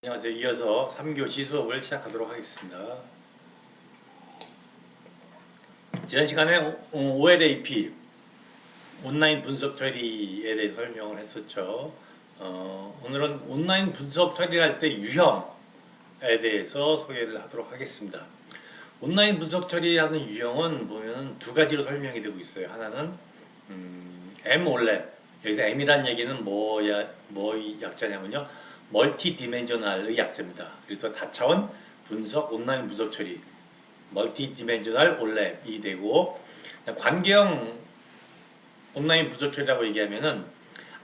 안녕하세요. 이어서 3교시 수업을 시작하도록 하겠습니다. 지난 시간에 OLAP 온라인 분석 처리에 대해서 설명을 했었죠. 오늘은 온라인 분석 처리를 할 때 유형에 대해서 소개를 하도록 하겠습니다. 온라인 분석 처리하는 유형은 보면 두 가지로 설명이 되고 있어요. 하나는 MOLAP, 여기서 M이란 얘기는 뭐 약자냐면요, 멀티 디멘셔널의 약자입니다. 그래서 다차원 분석, 온라인 분석 처리, 멀티 디멘셔널 올랩이 되고, 관계형 온라인 분석 처리라고 얘기하면은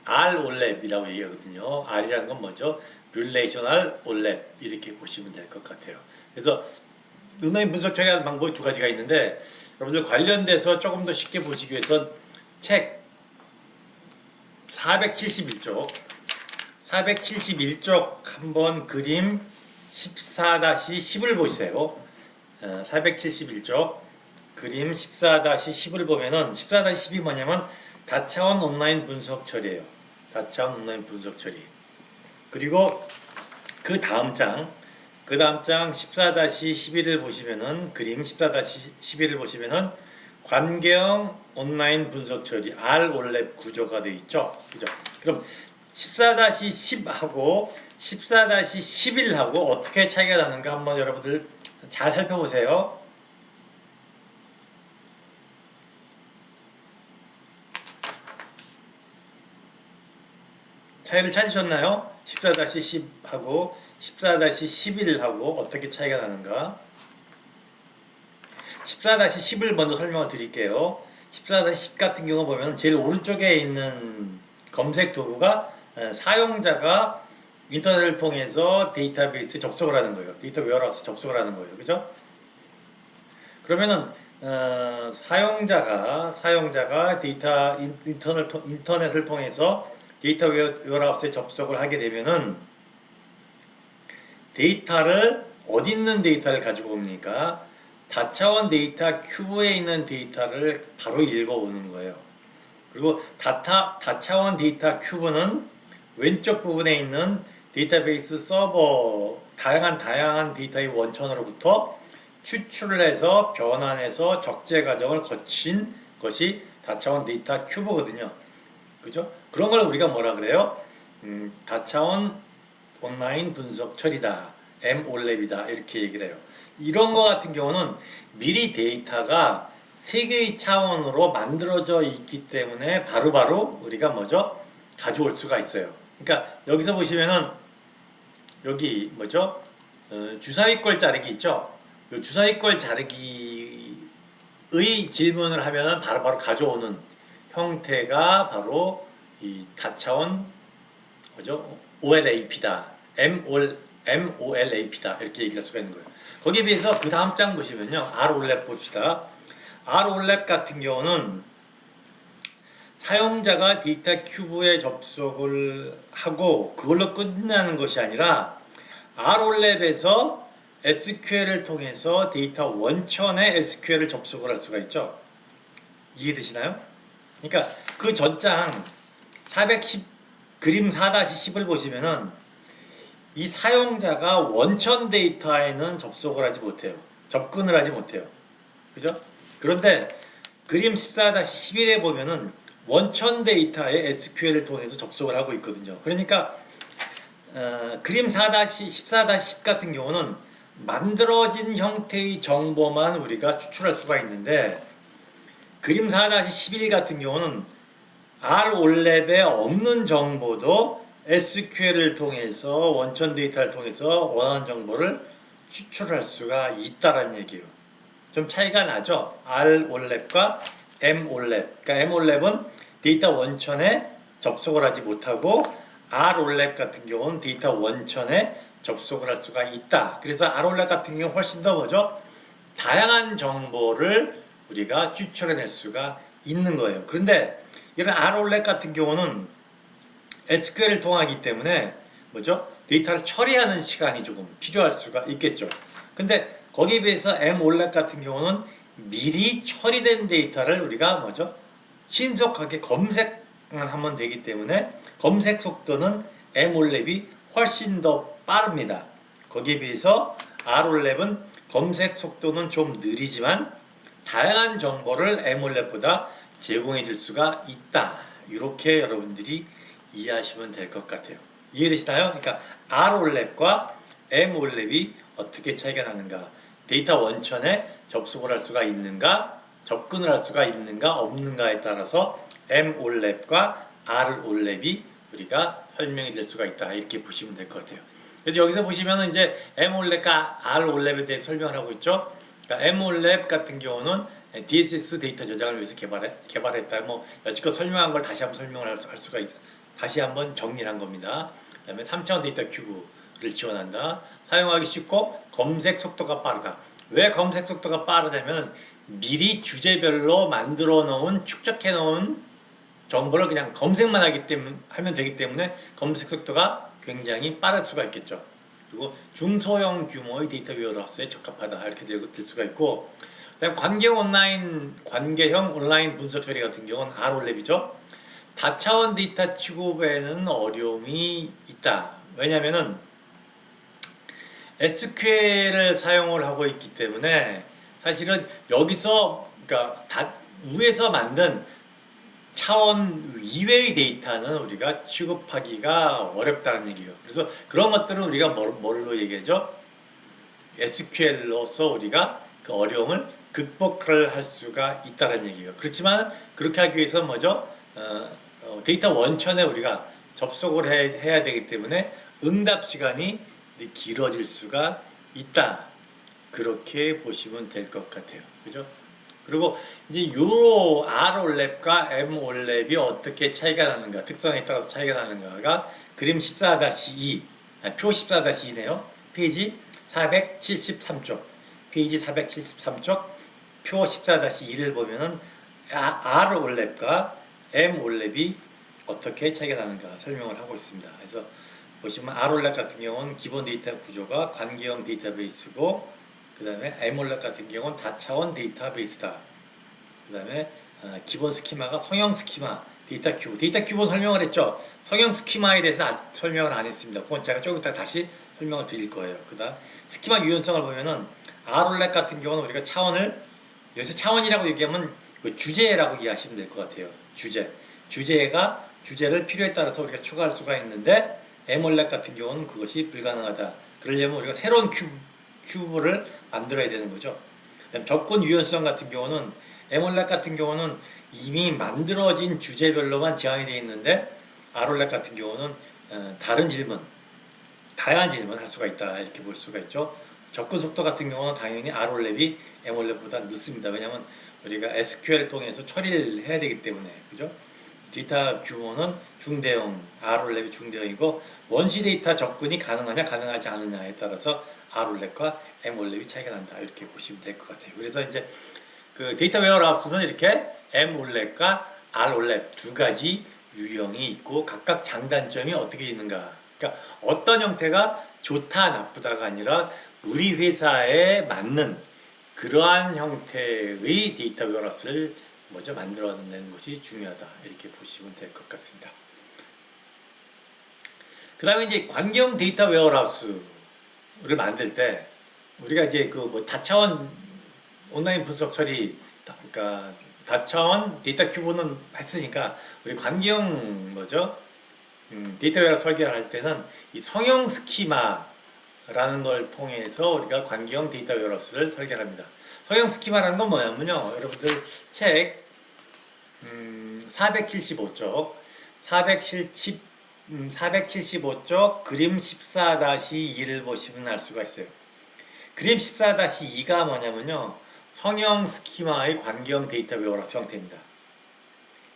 R 올랩이라고 얘기하거든요. R이라는 건 뭐죠? 릴레이셔널 올랩, 이렇게 보시면 될 것 같아요. 그래서 온라인 분석 처리하는 방법이 두 가지가 있는데, 여러분들 관련돼서 조금 더 쉽게 보시기 위해서 책 471쪽 471쪽 한번 그림 14-10을 보세요. 471쪽 그림 14-10을 보면은 14-10이 뭐냐면 다차원 온라인 분석 처리예요. 다차원 온라인 분석 처리. 그리고 그 다음 장 14-11을 보시면은 그림 14-11을 보시면은 관계형 온라인 분석 처리 R-OLAP 구조가 되어 있죠. 그죠? 그럼 14-10하고 14-11하고 어떻게 차이가 나는가 한번 여러분들 잘 살펴보세요. 차이를 찾으셨나요? 14-10하고 14-11하고 어떻게 차이가 나는가? 14-10을 먼저 설명을 드릴게요. 14-10 같은 경우 보면 제일 오른쪽에 있는 검색 도구가 사용자가 인터넷을 통해서 데이터베이스 접속을 하는 거예요. 데이터 웨어하우스 접속을 하는 거예요. 그죠? 그러면은 사용자가 인터넷을 통해서 데이터 웨어하우스에 접속을 하게 되면은 데이터를 어디 있는 데이터를 가지고 옵니까? 다차원 데이터 큐브에 있는 데이터를 바로 읽어오는 거예요. 그리고 다차원 데이터 큐브는 왼쪽 부분에 있는 데이터베이스 서버, 다양한 데이터의 원천으로부터 추출을 해서 변환해서 적재 과정을 거친 것이 다차원 데이터 큐브거든요. 그죠? 그런 걸 우리가 뭐라 그래요? 다차원 온라인 분석 처리다. MOLAP이다. 이렇게 얘기를 해요. 이런 거 같은 경우는 미리 데이터가 세개의 차원으로 만들어져 있기 때문에 바로바로 우리가 뭐죠? 가져올 수가 있어요. 그러니까 여기서 보시면은 여기 뭐죠? 주사위꼴 자르기 있죠? 이 주사위꼴 자르기의 질문을 하면은 바로바로 가져오는 형태가 바로 이 다차원 뭐죠? OLAP다. MOLAP다. 이렇게 얘기할 수가 있는 거예요. 거기에 비해서 그 다음 장 보시면요. R-OLAP 봅시다. R-OLAP 같은 경우는 사용자가 데이터 큐브에 접속을 하고 그걸로 끝나는 것이 아니라 R-OLAP에서 SQL을 통해서 데이터 원천에 SQL을 접속을 할 수가 있죠. 이해되시나요? 그러니까 그 전장 410 그림 4-10을 보시면은 이 사용자가 원천 데이터에는 접속을 하지 못해요. 접근을 하지 못해요. 그죠? 그런데 그림 14-11에 보면은 원천 데이터에 SQL을 통해서 접속을 하고 있거든요. 그러니까 그림 14-10 같은 경우는 만들어진 형태의 정보만 우리가 추출할 수가 있는데 그림 4-11 같은 경우는 R-OLAP에 없는 정보도 SQL을 통해서 원천 데이터를 통해서 원하는 정보를 추출할 수가 있다는 얘기예요. 좀 차이가 나죠? R-OLAP과 MOLAP. 그러니까 MOLAP은 데이터 원천에 접속을 하지 못하고 R-OLAP 같은 경우는 데이터 원천에 접속을 할 수가 있다. 그래서 R-OLAP 같은 경우는 훨씬 더 뭐죠? 다양한 정보를 우리가 추출해낼 수가 있는 거예요. 그런데 이런 R-OLAP 같은 경우는 SQL을 통하기 때문에 뭐죠? 데이터를 처리하는 시간이 조금 필요할 수가 있겠죠. 근데 거기에 비해서 MOLAP 같은 경우는 미리 처리된 데이터를 우리가 뭐죠? 신속하게 검색만 하면 되기 때문에 검색 속도는 MOLAP이 훨씬 더 빠릅니다. 거기에 비해서 R올랩은 검색 속도는 좀 느리지만 다양한 정보를 M올랩보다 제공해 줄 수가 있다. 이렇게 여러분들이 이해하시면 될 것 같아요. 이해되시나요? 그러니까 R올랩과 M올랩이 어떻게 차이가 나는가? 데이터 원천에 접속을 할 수가 있는가? 접근을 할 수가 있는가? 없는가에 따라서 M올랩과 R올랩이 우리가 설명이 될 수가 있다. 이렇게 보시면 될 것 같아요. 그래서 여기서 보시면 이제 M올랩과 R올랩에 대해 설명을 하고 있죠. 그러니까 M올랩 같은 경우는 DSS 데이터 저장을 위해서 개발했다. 뭐 여지껏 설명한 걸 다시 한번 설명을 할 수가 있어. 다시 한번 정리를 한 겁니다. 그다음에 3차원 데이터 큐브를 지원한다. 사용하기 쉽고 검색 속도가 빠르다. 왜 검색 속도가 빠르다면 미리 주제별로 만들어 놓은 축적해 놓은 정보를 그냥 검색만 하면 되기 때문에 검색 속도가 굉장히 빠를 수가 있겠죠. 그리고 중소형 규모의 데이터 웨어하우스에 적합하다 이렇게 될 수가 있고, 그다음 관계형 온라인 분석 처리 같은 경우는 R올랩이죠. 다차원 데이터 취급에는 어려움이 있다. 왜냐면은 SQL을 사용을 하고 있기 때문에 사실은 여기서 그러니까 위에서 만든 차원 이외의 데이터는 우리가 취급하기가 어렵다는 얘기예요. 그래서 그런 것들은 우리가 뭘로 얘기하죠? SQL로서 우리가 그 어려움을 극복을 할 수가 있다는 얘기예요. 그렇지만 그렇게 하기 위해서 뭐죠? 데이터 원천에 우리가 접속을 해야 되기 때문에 응답 시간이 길어질 수가 있다. 그렇게 보시면 될 것 같아요. 그죠? 그리고 이제 요 R올랩과 M올랩이 어떻게 차이가 나는가, 특성에 따라서 차이가 나는가가 그림 14-2, 표 14-2네요. 페이지 473쪽, 페이지 473쪽, 표 14-2를 보면은 R올랩과 M올랩이 어떻게 차이가 나는가 설명을 하고 있습니다. 그래서 보시면 R올랩 같은 경우는 기본 데이터 구조가 관계형 데이터베이스고, 그 다음에 M올랩 같은 경우는 다차원 데이터베이스다. 그 다음에 기본 스키마가 성형 스키마, 데이터 큐브. 데이터 큐브는 설명을 했죠. 성형 스키마에 대해서 아직 설명을 안 했습니다. 그건 제가 조금 이따 다시 설명을 드릴 거예요. 그 다음 스키마 유연성을 보면은 R올랩 같은 경우는 우리가 차원을, 여기서 차원이라고 얘기하면 그 주제라고 이해하시면 될 것 같아요. 주제를 필요에 따라서 우리가 추가할 수가 있는데, M올랩 같은 경우는 그것이 불가능하다. 그러려면 우리가 새로운 큐브를 만들어야 되는 거죠. 접근 유연성 같은 경우는 M올랩 같은 경우는 이미 만들어진 주제별로만 제한이 되어 있는데, R올랩 같은 경우는 다양한 질문을 할 수가 있다. 이렇게 볼 수가 있죠. 접근 속도 같은 경우는 당연히 R올랩이 M올랩보다 늦습니다. 왜냐하면 우리가 SQL을 통해서 처리를 해야 되기 때문에, 그죠? 데이터 규모는 중대형, R올랩이 중대형이고, 원시 데이터 접근이 가능하냐 가능하지 않느냐에 따라서 R올랩과 M올랩이 차이가 난다. 이렇게 보시면 될 것 같아요. 그래서 이제 그 데이터 웨어하우스는 이렇게 M올랩과 R올랩 두 가지 유형이 있고, 각각 장단점이 어떻게 있는가. 그러니까 어떤 형태가 좋다 나쁘다가 아니라 우리 회사에 맞는 그러한 형태의 데이터 웨어하우스를 만들어내는 것이 중요하다. 이렇게 보시면 될 것 같습니다. 그 다음에 이제 관계형 데이터 웨어하우스를 만들 때 우리가 이제 다차원 온라인 분석 처리, 그러니까 다차원 데이터 큐브는 했으니까 우리 관계형 데이터 웨어하우스 설계를 할 때는 이 성형 스키마라는 걸 통해서 우리가 관계형 데이터 웨어하우스를 설계합니다. 성형 스키마라는 건 뭐냐면요, 여러분들 책 475쪽 475쪽 그림 14-2를 보시면 알 수가 있어요. 그림 14-2가 뭐냐면요, 성형 스키마의 관계형 데이터 웨어하우스 형태입니다.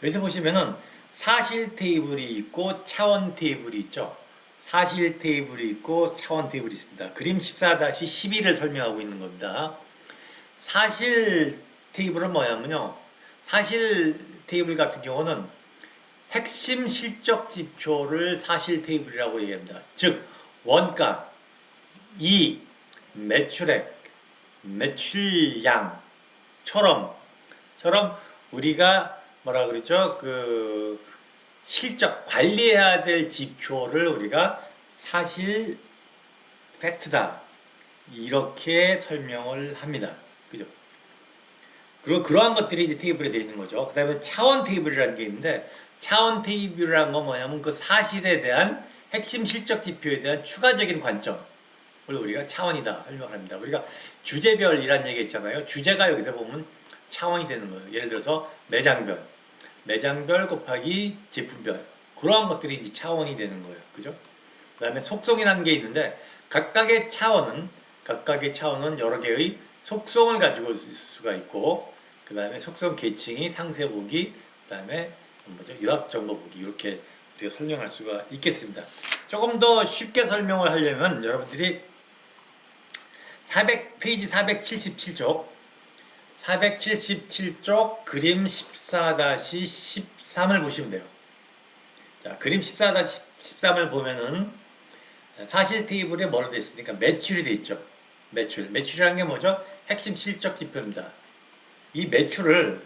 여기서 보시면은 사실 테이블이 있고 차원 테이블이 있죠. 사실 테이블이 있고 차원 테이블이 있습니다. 그림 14-12를 설명하고 있는 겁니다. 사실 테이블은 뭐냐면요, 사실 테이블 같은 경우는 핵심 실적 지표를 사실 테이블이라고 얘기합니다. 즉 원가, 이익, 매출액, 매출량처럼 우리가 뭐라 그랬죠? 실적 관리해야 될 지표를 우리가 사실 팩트다. 이렇게 설명을 합니다. 그죠? 그리고 그러한 것들이 이제 테이블에 되어 있는 거죠. 그 다음에 차원 테이블이라는 게 있는데, 차원 테이블이라는 건 뭐냐면 그 사실에 대한 핵심 실적 지표에 대한 추가적인 관점을 우리가 차원이다 설명을 합니다. 우리가 주제별이란 얘기 했잖아요. 주제가 여기서 보면 차원이 되는 거예요. 예를 들어서 매장별 곱하기 제품별. 그러한 것들이 이제 차원이 되는 거예요. 그죠? 그 다음에 속성이라는 게 있는데, 각각의 차원은 여러 개의 속성을 가지고 있을 수가 있고, 그 다음에 속성 계층이 상세 보기, 그 다음에 요약 정보 보기, 이렇게 우리가 설명할 수가 있겠습니다. 조금 더 쉽게 설명을 하려면 여러분들이 페이지 477쪽 그림 14-13을 보시면 돼요. 자, 그림 14-13을 보면은 사실 테이블에 뭐로 되어 있습니까? 매출이 되어 있죠. 매출이라는 게 뭐죠? 핵심 실적 지표입니다. 이 매출을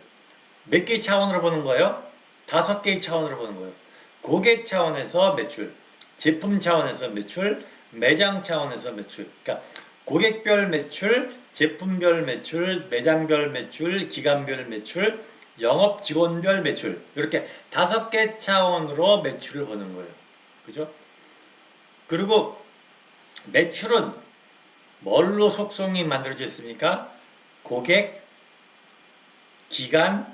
몇 개의 차원으로 보는 거예요? 5개의 차원으로 보는 거예요. 고객 차원에서 매출, 제품 차원에서 매출, 매장 차원에서 매출. 그러니까 고객별 매출, 제품별 매출, 매장별 매출, 기간별 매출, 영업 직원별 매출. 이렇게 5개 차원으로 매출을 보는 거예요. 그죠? 그리고 매출은 뭘로 속성이 만들어져 있습니까? 고객, 기간,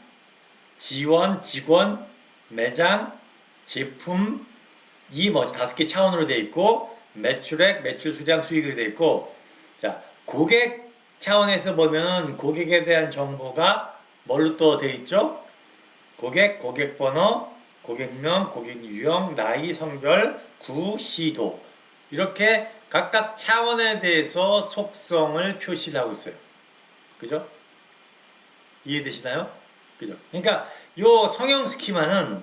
지원, 직원, 매장, 제품, 이 5개 차원으로 되어 있고, 매출액, 매출 수량, 수익으로 되어 있고, 자, 고객 차원에서 보면 고객에 대한 정보가 뭘로 또 되어 있죠? 고객번호, 고객명, 고객 유형, 나이, 성별, 구, 시도. 이렇게 각각 차원에 대해서 속성을 표시하고 있어요. 그죠? 이해되시나요? 그죠? 그러니까 요 성형 스키마는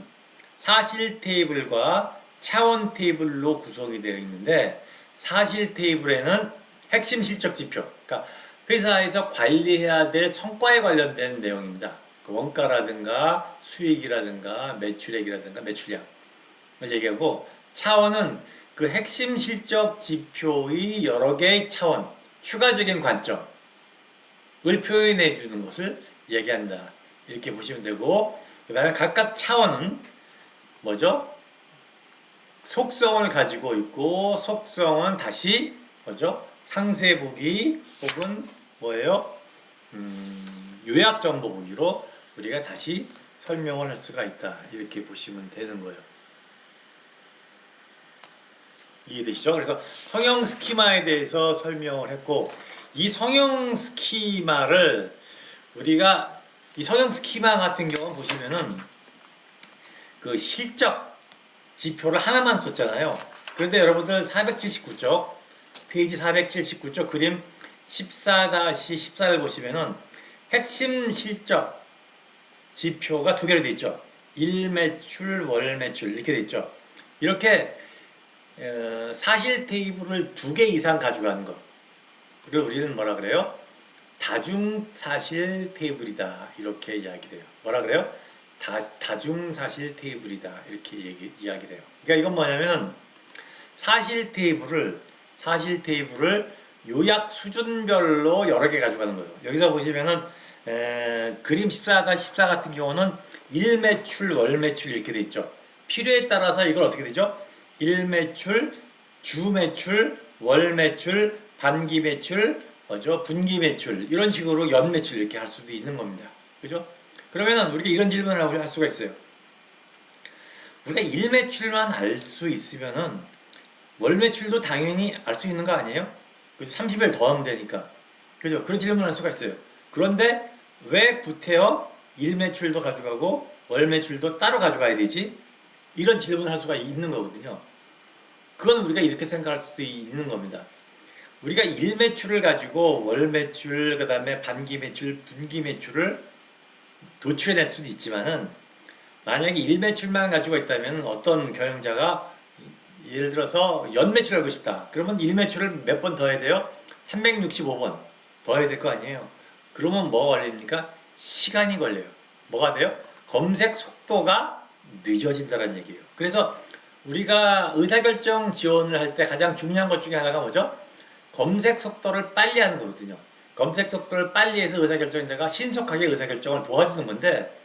사실 테이블과 차원 테이블로 구성이 되어 있는데, 사실 테이블에는 핵심 실적 지표, 그러니까 회사에서 관리해야 될 성과에 관련된 내용입니다. 그 원가라든가 수익이라든가 매출액이라든가 매출량을 얘기하고, 차원은 그 핵심 실적 지표의 여러 개의 차원, 추가적인 관점을 표현해 주는 것을 얘기한다. 이렇게 보시면 되고, 그 다음에 각각 차원은 뭐죠? 속성을 가지고 있고, 속성은 다시 뭐죠? 상세 보기 혹은 뭐예요? 요약 정보 보기로 우리가 다시 설명을 할 수가 있다. 이렇게 보시면 되는 거예요. 이해되시죠? 그래서 성형 스키마에 대해서 설명을 했고, 이 성형 스키마를 우리가 이 성형 스키마 같은 경우 보시면은 그 실적 지표를 하나만 썼잖아요. 그런데 여러분들 479쪽 페이지 479쪽 그림 14-14를 보시면은 핵심 실적 지표가 2개로 되어 있죠. 일매출, 월매출 이렇게 되어 있죠. 이렇게 사실 테이블을 2개 이상 가져가는 것, 그걸 우리는 뭐라 그래요? 다중사실 테이블이다, 이렇게 이야기를 해요. 뭐라 그래요? 다중사실 테이블이다, 이렇게 이야기를 해요. 그러니까 이건 뭐냐면 사실 테이블을 요약 수준별로 여러 개 가져가는 거예요. 여기서 보시면은 그림 14-14 같은 경우는 일매출, 월매출 이렇게 돼 있죠. 필요에 따라서 이걸 어떻게 되죠? 일매출, 주매출, 월매출, 반기매출, 분기매출, 이런 식으로 연매출 이렇게 할 수도 있는 겁니다. 그죠? 그러면은 우리가 이런 질문을 할 수가 있어요. 우리가 일매출만 알 수 있으면은 월매출도 당연히 알 수 있는 거 아니에요? 30일 더하면 되니까. 그죠? 그런 질문을 할 수가 있어요. 그런데 왜 구태여 일매출도 가져가고 월매출도 따로 가져가야 되지? 이런 질문을 할 수가 있는 거거든요. 그건 우리가 이렇게 생각할 수도 있는 겁니다. 우리가 일매출을 가지고 월매출, 그 다음에 반기매출, 분기매출을 도출해낼 수도 있지만은, 만약에 일매출만 가지고 있다면 어떤 경영자가 예를 들어서 연매출을 하고 싶다. 그러면 일매출을 몇 번 더 해야 돼요? 365번 더 해야 될 거 아니에요. 그러면 뭐가 걸립니까? 시간이 걸려요. 뭐가 돼요? 검색 속도가 늦어진다는 얘기예요. 그래서 우리가 의사결정 지원을 할 때 가장 중요한 것 중에 하나가 뭐죠? 검색 속도를 빨리 하는 거거든요. 검색 속도를 빨리 해서 의사결정자가 신속하게 의사결정을 도와주는 건데,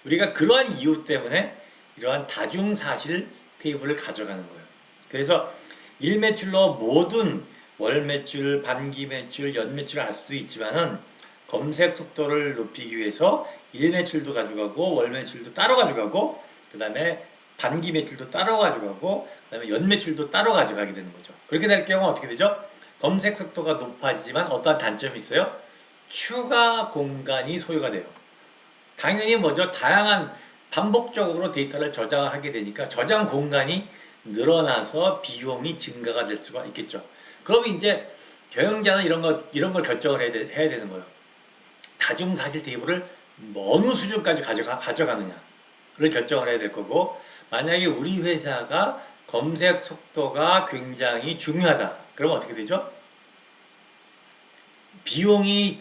우리가 그러한 이유 때문에 이러한 다중사실 테이블을 가져가는 거예요. 그래서 일매출로 모든 월매출, 반기매출, 연매출을 알 수도 있지만은 검색 속도를 높이기 위해서 일매출도 가져가고 월매출도 따로 가져가고 그 다음에 반기매출도 따로 가져가고 그 다음에 연매출도 따로 가져가게 되는 거죠. 그렇게 될 경우 어떻게 되죠? 검색 속도가 높아지지만 어떠한 단점이 있어요? 추가 공간이 소요가 돼요. 당연히 뭐죠? 다양한 반복적으로 데이터를 저장하게 되니까 저장 공간이 늘어나서 비용이 증가가 될 수가 있겠죠. 그럼 이제 경영자는 이런 걸 결정을 해야 되는 거예요. 다중사실 테이블을 어느 수준까지 가져가느냐를 결정을 해야 될 거고, 만약에 우리 회사가 검색 속도가 굉장히 중요하다. 그러면 어떻게 되죠? 비용이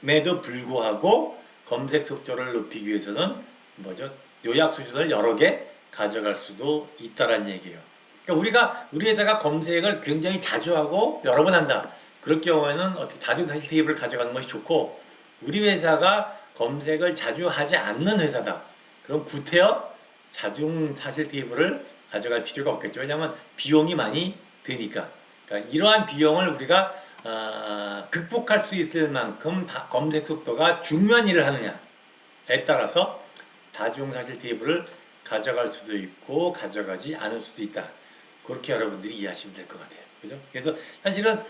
들매도 불구하고 검색 속도를 높이기 위해서는 뭐죠? 요약 수준을 여러 개 가져갈 수도 있다라는 얘기예요. 그러니까 우리 회사가 검색을 굉장히 자주 하고 여러 번 한다. 그럴 경우에는 어떻게 다중사실 테이블을 가져가는 것이 좋고, 우리 회사가 검색을 자주 하지 않는 회사다. 그럼 구태여 다중사실 테이블을 가져갈 필요가 없겠죠. 왜냐하면 비용이 많이 드니까. 그러니까 이러한 비용을 우리가 극복할 수 있을 만큼 검색 속도가 중요한 일을 하느냐에 따라서 다중사실 테이블을 가져갈 수도 있고 가져가지 않을 수도 있다. 그렇게 여러분들이 이해하시면 될 것 같아요. 그죠? 그래서 사실은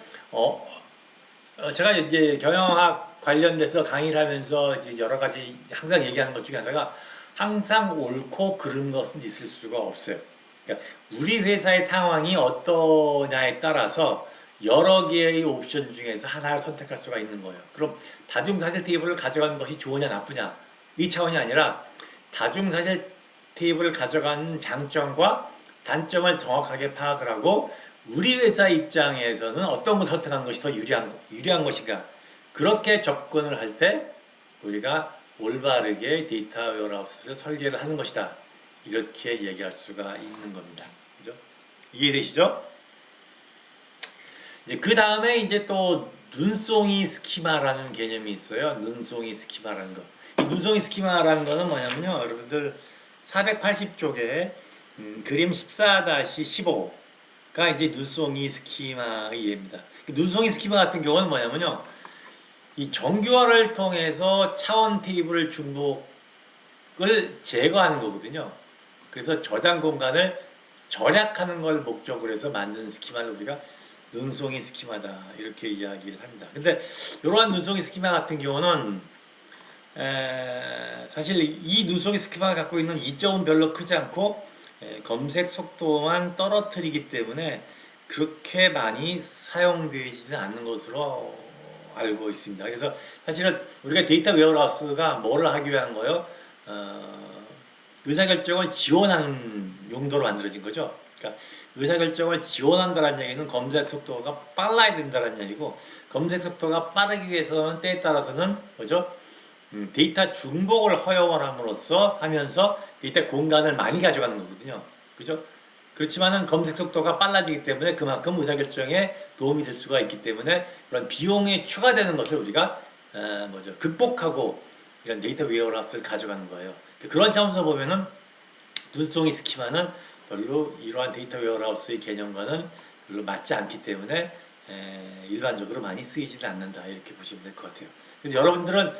제가 이제 경영학 관련돼서 강의를 하면서 이제 여러 가지 항상 얘기하는 것 중에 하나가, 항상 옳고 그른 것은 있을 수가 없어요. 그러니까 우리 회사의 상황이 어떠냐에 따라서 여러 개의 옵션 중에서 하나를 선택할 수가 있는 거예요. 그럼 다중사실 테이블을 가져가는 것이 좋으냐 나쁘냐 이 차원이 아니라, 다중사실 테이블을 가져가는 장점과 단점을 정확하게 파악을 하고 우리 회사 입장에서는 어떤 걸 선택하는 것이 더 유리한 것인가, 그렇게 접근을 할 때 우리가 올바르게 데이터 웨어하우스를 설계를 하는 것이다. 이렇게 얘기할 수가 있는 겁니다. 그죠? 이해되시죠? 이제 그 다음에 이제 또 눈송이 스키마라는 개념이 있어요. 눈송이 스키마라는 거. 눈송이 스키마라는 거는 뭐냐면요, 여러분들 480쪽에 그림 14-15가 이제 눈송이 스키마의 예입니다. 눈송이 스키마 같은 경우는 뭐냐면요, 이 정교화를 통해서 차원 테이블 중복을 제거하는 거거든요. 그래서 저장 공간을 절약하는 걸 목적으로 해서 만든 스키마를 우리가 눈송이 스키마다 이렇게 이야기를 합니다. 근데 이러한 눈송이 스키마 같은 경우는 사실 이 눈송이 스키마가 갖고 있는 이점은 별로 크지 않고 검색 속도만 떨어뜨리기 때문에 그렇게 많이 사용되지는 않는 것으로 알고 있습니다. 그래서 사실은 우리가 데이터 웨어하우스가 뭐를 하기 위한 거예요? 의사결정을 지원하는 용도로 만들어진 거죠. 그러니까 의사결정을 지원한다는 얘기는 검색 속도가 빨라야 된다는 얘기고, 검색 속도가 빠르기 위해서는 때에 따라서는 뭐죠? 데이터 중복을 허용을 함으로써 하면서 데이터 공간을 많이 가져가는 거거든요. 그죠? 그렇지만은 검색 속도가 빨라지기 때문에 그만큼 의사결정에 도움이 될 수가 있기 때문에 그런 비용이 추가되는 것을 우리가 극복하고 이런 데이터 웨어하우스를 가져가는 거예요. 그런 차원에서 보면은 눈송이 스키마는 별로 이러한 데이터 웨어하우스의 개념과는 별로 맞지 않기 때문에 일반적으로 많이 쓰이지는 않는다, 이렇게 보시면 될 것 같아요. 그래서 여러분들은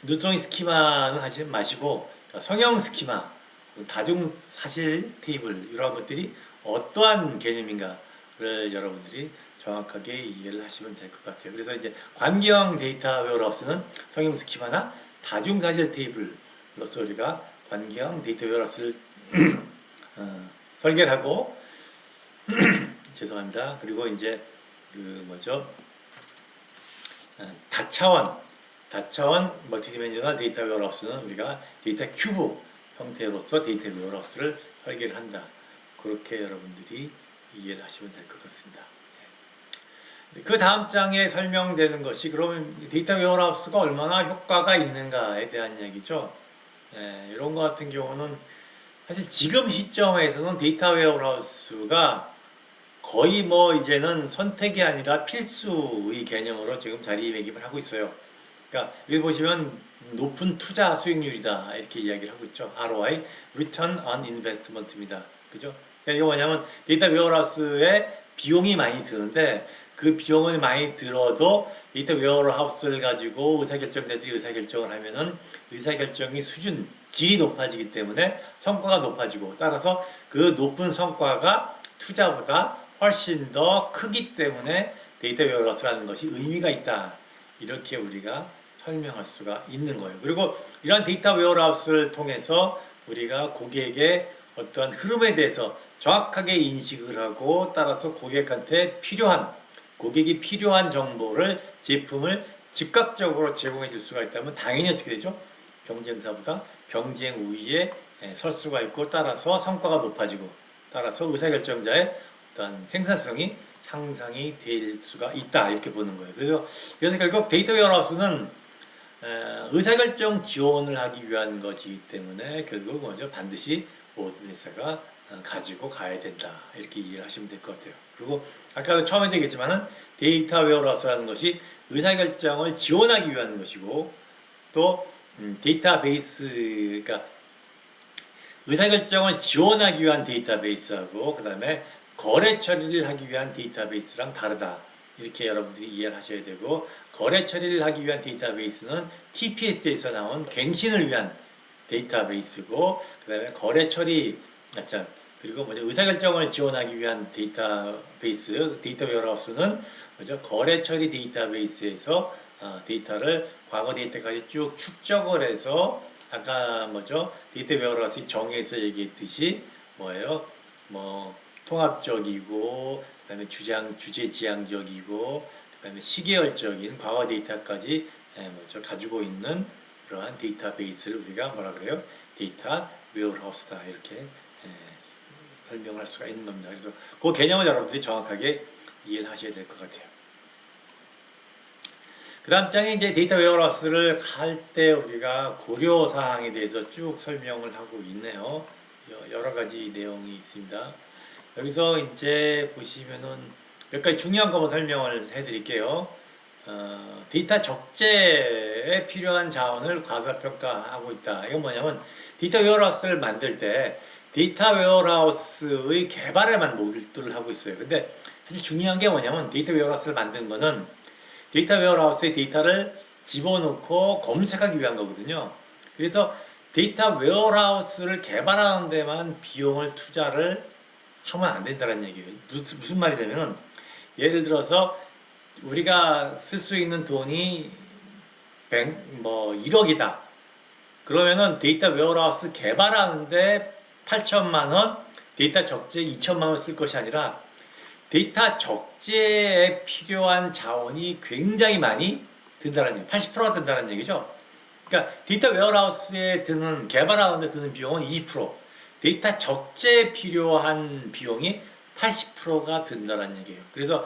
눈송이 스키마는 하지 마시고 성형 스키마, 다중사실 테이블, 이러한 것들이 어떠한 개념인가를 여러분들이 정확하게 이해를 하시면 될 것 같아요. 그래서 이제 관계형 데이터 웨어하우스는 성형 스키마나 다중사실 테이블로서 우리가 관계형 데이터 웨어하우스를 설계를 하고 죄송합니다. 그리고 이제 다차원 멀티디멘셔널 데이터 웨어하우스는 우리가 데이터 큐브 형태로서 데이터 웨어하우스를 설계를 한다. 그렇게 여러분들이 이해를 하시면 될 것 같습니다. 그 다음 장에 설명되는 것이, 그러면 데이터 웨어하우스가 얼마나 효과가 있는가에 대한 얘기죠. 이런 것 같은 경우는 사실 지금 시점에서는 데이터 웨어하우스가 거의 뭐 이제는 선택이 아니라 필수의 개념으로 지금 자리매김을 하고 있어요. 그러니까 여기 보시면 높은 투자 수익률이다 이렇게 이야기를 하고 있죠. ROI, Return on Investment입니다. 그죠? 그러니까 이거 뭐냐면 데이터 웨어하우스에 비용이 많이 드는데 그 비용을 많이 들어도 데이터 웨어하우스를 가지고 의사결정자들이 의사결정을 하면은 의사결정이 수준, 질이 높아지기 때문에 성과가 높아지고 따라서 그 높은 성과가 투자보다 훨씬 더 크기 때문에 데이터 웨어하우스라는 것이 의미가 있다. 이렇게 우리가 설명할 수가 있는 거예요. 그리고 이러한 데이터 웨어하우스를 통해서 우리가 고객의 어떤 흐름에 대해서 정확하게 인식을 하고 따라서 고객이 필요한 정보를 제품을 즉각적으로 제공해 줄 수가 있다면 당연히 어떻게 되죠? 경쟁사보다 경쟁 우위에 설 수가 있고 따라서 성과가 높아지고 따라서 의사결정자의 어떤 생산성이 향상이 될 수가 있다 이렇게 보는 거예요. 그래서 결국 데이터 웨어하우스는 의사결정 지원을 하기 위한 것이기 때문에 결국 먼저 반드시 모든 회사가 가지고 가야 된다 이렇게 이해를 하시면 될 것 같아요. 그리고 아까도 처음에도 얘기했지만은 데이터 웨어하우스라는 것이 의사결정을 지원하기 위한 것이고 또 데이터베이스 그러니까 의사결정을 지원하기 위한 데이터베이스하고 그 다음에 거래 처리를 하기 위한 데이터베이스랑 다르다. 이렇게 여러분들이 이해를 하셔야 되고 거래 처리를 하기 위한 데이터베이스는 TPS에서 나온 갱신을 위한 데이터베이스고 그 다음에 거래 처리 그리고 먼저 의사결정을 지원하기 위한 데이터베이스 데이터 웨어하우스는 먼저 거래 처리 데이터베이스에서 데이터를 과거 데이터까지 쭉 축적을 해서 아까 데이터 웨어하우스 정의에서 얘기했듯이 통합적이고 그다음에 주제 지향적이고 그다음에 시계열적인 과거 데이터까지 가지고 있는 그러한 데이터베이스를 우리가 뭐라 그래요? 데이터 웨어하우스다 이렇게 설명할 수가 있는 겁니다. 그래서 그 개념을 여러분들이 정확하게 이해를 하셔야 될 것 같아요. 그 다음 장에 이제 데이터 웨어하우스를 할 때 우리가 고려사항에 대해서 쭉 설명을 하고 있네요. 여러 가지 내용이 있습니다. 여기서 이제 보시면은 몇 가지 중요한 것만 설명을 해드릴게요. 데이터 적재에 필요한 자원을 과소평가하고 있다. 이건 뭐냐면 데이터 웨어하우스를 만들 때 데이터 웨어하우스의 개발에만 몰두를 하고 있어요. 근데 사실 중요한 게 뭐냐면 데이터 웨어하우스를 만든 거는 데이터 웨어하우스에 데이터를 집어넣고 검색하기 위한 거거든요. 그래서 데이터 웨어하우스를 개발하는 데만 비용을 투자를 하면 안 된다는 얘기예요. 무슨 말이냐면 예를 들어서 우리가 쓸 수 있는 돈이 1억이다. 그러면은 데이터 웨어하우스 개발하는데 8천만 원, 데이터 적재 2천만 원 쓸 것이 아니라 데이터 적재에 필요한 자원이 굉장히 많이 든다는 얘기, 80%가 든다는 얘기죠. 그러니까 데이터 웨어하우스에 개발하는데 드는 비용은 20%, 데이터 적재에 필요한 비용이 80%가 든다는 얘기예요. 그래서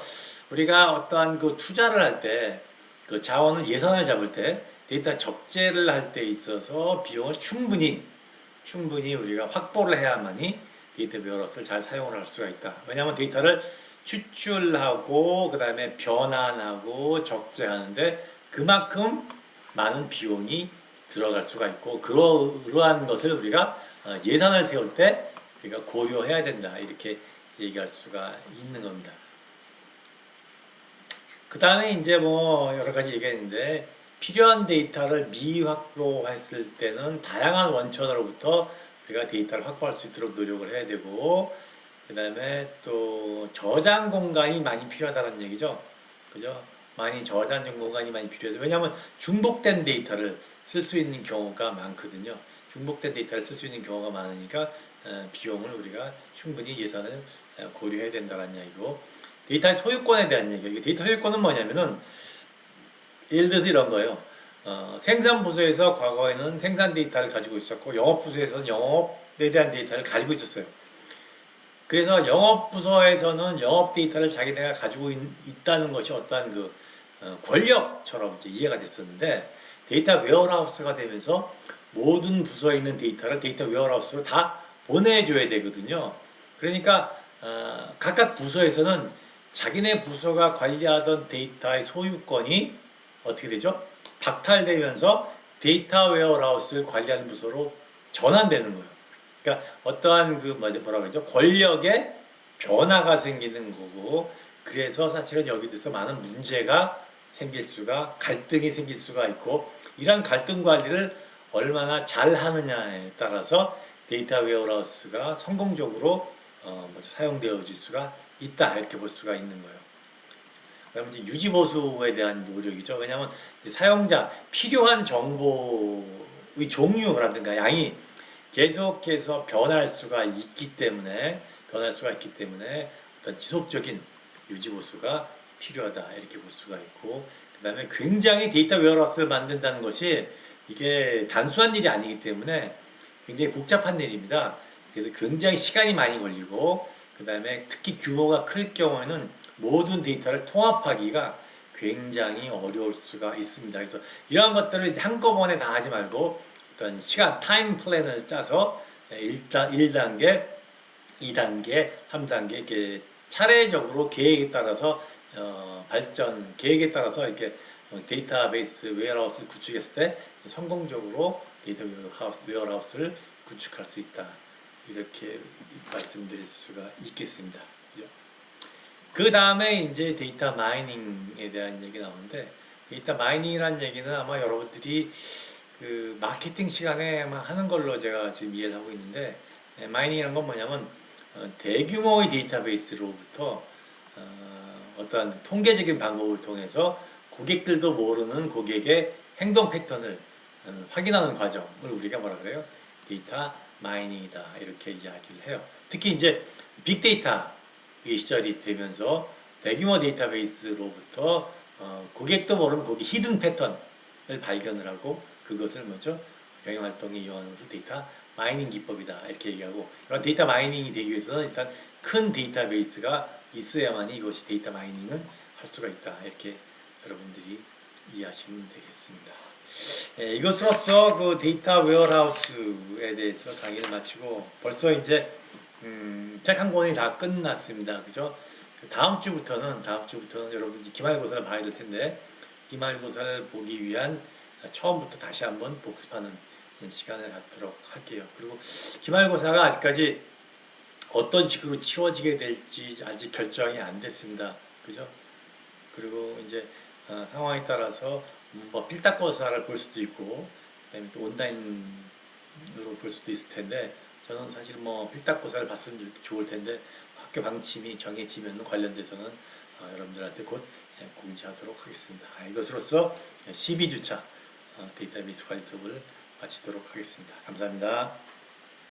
우리가 어떠한 그 투자를 할 때, 그 자원을 예산을 잡을 때 데이터 적재를 할 때 있어서 비용을 충분히 우리가 확보를 해야만이 데이터 웨어하우스를 잘 사용을 할 수가 있다. 왜냐하면 데이터를 추출하고 그 다음에 변환하고 적재하는데 그만큼 많은 비용이 들어갈 수가 있고 그러한 것을 우리가 예산을 세울 때 우리가 고려해야 된다 이렇게 얘기할 수가 있는 겁니다. 그 다음에 이제 여러 가지 얘기했는데 필요한 데이터를 미확보했을 때는 다양한 원천으로부터 우리가 데이터를 확보할 수 있도록 노력을 해야 되고 그 다음에 또 저장 공간이 많이 필요하다는 얘기죠. 그죠? 저장 공간이 많이 필요해요. 왜냐하면 중복된 데이터를 쓸 수 있는 경우가 많거든요. 중복된 데이터를 쓸 수 있는 경우가 많으니까 비용을 우리가 충분히 예산을 고려해야 된다는 얘기고 데이터의 소유권에 대한 얘기예요. 데이터 소유권은 뭐냐면은 예를 들어서 이런 거예요. 생산부서에서 과거에는 생산 데이터를 가지고 있었고 영업부서에서는 영업에 대한 데이터를 가지고 있었어요. 그래서 영업부서에서는 영업 데이터를 자기네가 가지고 있다는 것이 어떠한 권력처럼 이제 이해가 됐었는데 데이터 웨어하우스가 되면서 모든 부서에 있는 데이터를 데이터 웨어하우스로 다 보내줘야 되거든요. 그러니까 각각 부서에서는 자기네 부서가 관리하던 데이터의 소유권이 어떻게 되죠? 박탈되면서 데이터 웨어하우스를 관리하는 부서로 전환되는 거예요. 그러니까 어떠한 그 뭐라 그러죠? 권력의 변화가 생기는 거고, 그래서 사실은 여기서 많은 문제가 생길 수가, 갈등이 생길 수가 있고, 이런 갈등 관리를 얼마나 잘 하느냐에 따라서 데이터 웨어하우스가 성공적으로 사용되어질 수가 있다, 이렇게 볼 수가 있는 거예요. 그다음에 이제 유지 보수에 대한 노력이죠. 왜냐하면 사용자 필요한 정보의 종류라든가 양이 계속해서 변할 수가 있기 때문에 어떤 지속적인 유지 보수가 필요하다, 이렇게 볼 수가 있고, 그다음에 굉장히 데이터 웨어하우스를 만든다는 것이 이게 단순한 일이 아니기 때문에 굉장히 복잡한 일입니다. 그래서 굉장히 시간이 많이 걸리고, 그다음에 특히 규모가 클 경우에는 모든 데이터를 통합하기가 굉장히 어려울 수가 있습니다. 그래서 이러한 것들을 이제 한꺼번에 다 하지 말고 어떤 시간, 타임 플랜을 짜서 1단계, 2단계, 3단계 이렇게 차례적으로 계획에 따라서 계획에 따라서 이렇게 데이터베이스 웨어하우스를 구축했을 때 성공적으로 데이터 웨어하우스를 구축할 수 있다, 이렇게 말씀드릴 수가 있겠습니다. 그 다음에 이제 데이터 마이닝에 대한 얘기 나오는데, 데이터 마이닝이라는 얘기는 아마 여러분들이 그 마케팅 시간에 아마 하는 걸로 제가 지금 이해를 하고 있는데, 마이닝이라는 건 뭐냐면 대규모의 데이터베이스로부터 어떠한 통계적인 방법을 통해서 고객들도 모르는 고객의 행동 패턴을 확인하는 과정을 우리가 뭐라 그래요? 데이터 마이닝이다, 이렇게 이야기를 해요. 특히 이제 빅데이터 이 시절이 되면서 대규모 데이터베이스로부터 고객도 모르는 고객 히든 패턴을 발견을 하고 그것을 먼저 경영활동에 이용하는 것을 데이터 마이닝 기법이다, 이렇게 얘기하고, 이런 데이터 마이닝이 되기 위해서는 일단 큰 데이터베이스가 있어야만이 이것이 데이터 마이닝을 할 수가 있다, 이렇게 여러분들이 이해하시면 되겠습니다. 이것으로써 그 데이터 웨어하우스에 대해서 강의를 마치고 벌써 이제 책 한 권이 다 끝났습니다. 그죠? 다음 주부터는 여러분들이 기말고사를 봐야 될 텐데, 기말고사를 보기 위한 처음부터 다시 한번 복습하는 시간을 갖도록 할게요. 그리고 기말고사가 아직까지 어떤 식으로 치워지게 될지 아직 결정이 안 됐습니다. 그죠? 그리고 이제 상황에 따라서 뭐 필답고사를 볼 수도 있고, 그다음에 또 온라인으로 볼 수도 있을 텐데, 저는 사실 뭐 필답고사를 봤으면 좋을 텐데 학교 방침이 정해지면 관련돼서는 여러분들한테 곧 공지하도록 하겠습니다. 이것으로써 12주차 데이터베이스 관리 수업을 마치도록 하겠습니다. 감사합니다.